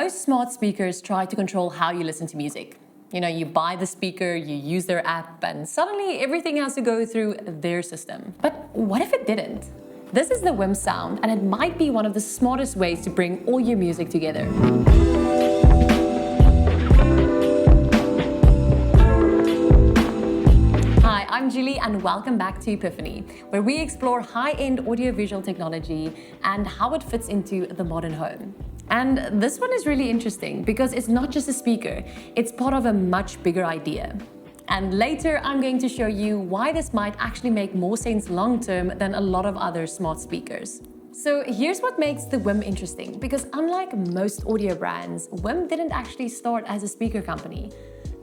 Most smart speakers try to control how you listen to music. You know, you buy the speaker, you use their app, and suddenly everything has to go through their system. But what if it didn't? This is the Whim sound, and it might be one of the smartest ways to bring all your music together. Hi, I'm Julie, and welcome back to E-piphany, where we explore high-end audiovisual technology and how it fits into the modern home. And this one is really interesting because it's not just a speaker, it's part of a much bigger idea. And later I'm going to show you why this might actually make more sense long-term than a lot of other smart speakers. So here's what makes the Whim interesting, because unlike most audio brands, Whim didn't actually start as a speaker company.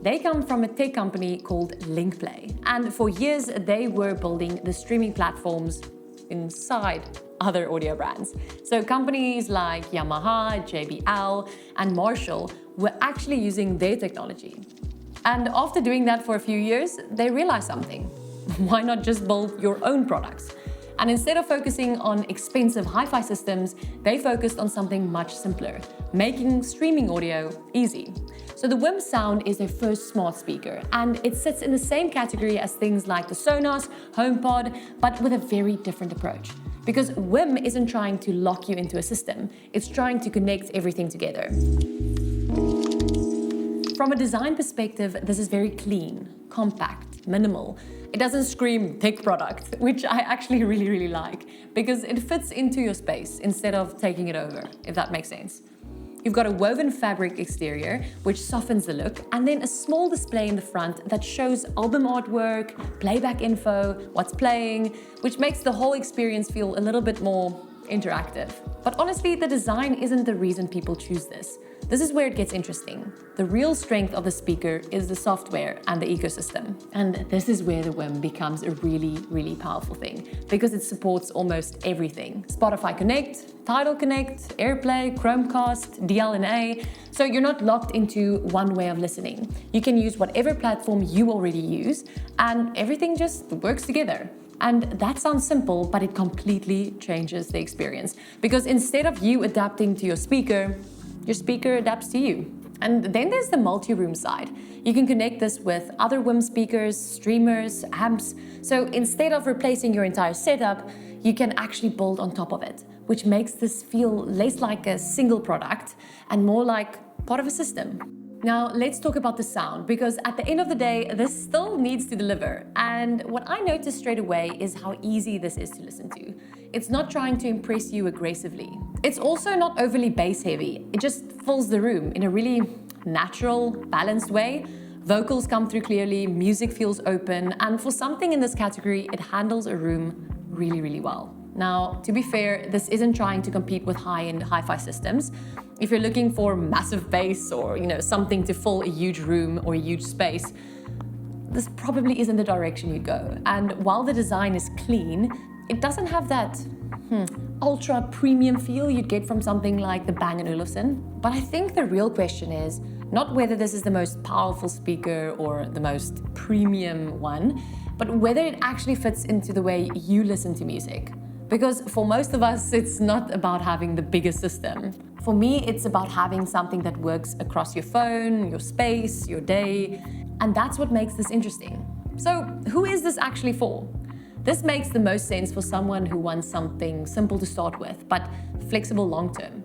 They come from a tech company called LinkPlay, and for years they were building the streaming platforms inside other audio brands. So companies like Yamaha, JBL, and Marshall were actually using their technology. And after doing that for a few years, they realized something. Why not just build your own products? And instead of focusing on expensive hi-fi systems, they focused on something much simpler, making streaming audio easy. So the Whim sound is their first smart speaker, and it sits in the same category as things like the Sonos, HomePod, but with a very different approach. Because Whim isn't trying to lock you into a system, it's trying to connect everything together. From a design perspective, this is very clean, compact, minimal. It doesn't scream tech product, which I actually really like, because it fits into your space instead of taking it over, if that makes sense. You've got a woven fabric exterior, which softens the look, and then a small display in the front that shows album artwork, playback info, what's playing, which makes the whole experience feel a little bit more interactive. But honestly, the design isn't the reason people choose this. This is where it gets interesting. The real strength of the speaker is the software and the ecosystem. And this is where the Whim becomes a really powerful thing, because it supports almost everything. Spotify Connect, Tidal Connect, AirPlay, Chromecast, DLNA. So you're not locked into one way of listening. You can use whatever platform you already use, and everything just works together. And that sounds simple, but it completely changes the experience. Because instead of you adapting to your speaker adapts to you. And then there's the multi-room side. You can connect this with other Whim speakers, streamers, amps. So instead of replacing your entire setup, you can actually build on top of it, which makes this feel less like a single product and more like part of a system. Now, let's talk about the sound, because at the end of the day, this still needs to deliver. And what I noticed straight away is how easy this is to listen to. It's not trying to impress you aggressively. It's also not overly bass heavy. It just fills the room in a really natural, balanced way. Vocals come through clearly, music feels open, and for something in this category, it handles a room really well. Now, to be fair, this isn't trying to compete with high-end hi-fi systems. If you're looking for massive bass or, something to fill a huge room or a huge space, this probably isn't the direction you'd go. And while the design is clean, it doesn't have that ultra premium feel you'd get from something like the Bang & Olufsen. But I think the real question is not whether this is the most powerful speaker or the most premium one, but whether it actually fits into the way you listen to music. Because for most of us, it's not about having the biggest system. For me, it's about having something that works across your phone, your space, your day, and that's what makes this interesting. So who is this actually for? This makes the most sense for someone who wants something simple to start with, but flexible long-term.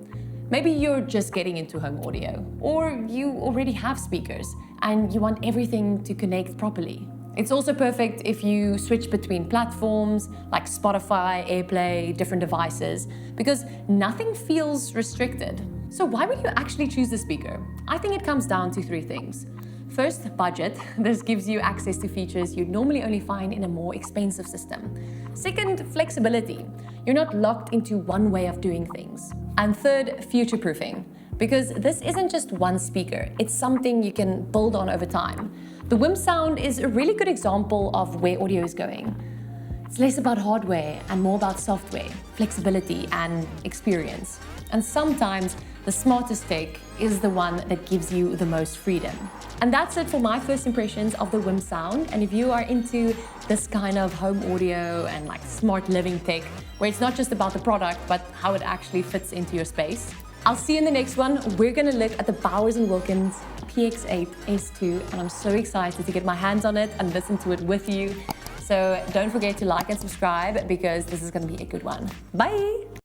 Maybe you're just getting into home audio, or you already have speakers and you want everything to connect properly. It's also perfect if you switch between platforms like Spotify, AirPlay, different devices, because nothing feels restricted. So why would you actually choose the speaker? I think it comes down to three things. First, budget. This gives you access to features you'd normally only find in a more expensive system. Second, flexibility. You're not locked into one way of doing things. And third, future-proofing. Because this isn't just one speaker, it's something you can build on over time. The Whim sound is a really good example of where audio is going. It's less about hardware and more about software, flexibility, and experience. And sometimes the smartest tech is the one that gives you the most freedom. And that's it for my first impressions of the Whim sound. And if you are into this kind of home audio and like smart living tech, where it's not just about the product, but how it actually fits into your space, I'll see you in the next one. We're gonna look at the Bowers & Wilkins PX8 S2, and I'm so excited to get my hands on it and listen to it with you. So don't forget to like and subscribe because this is gonna be a good one. Bye!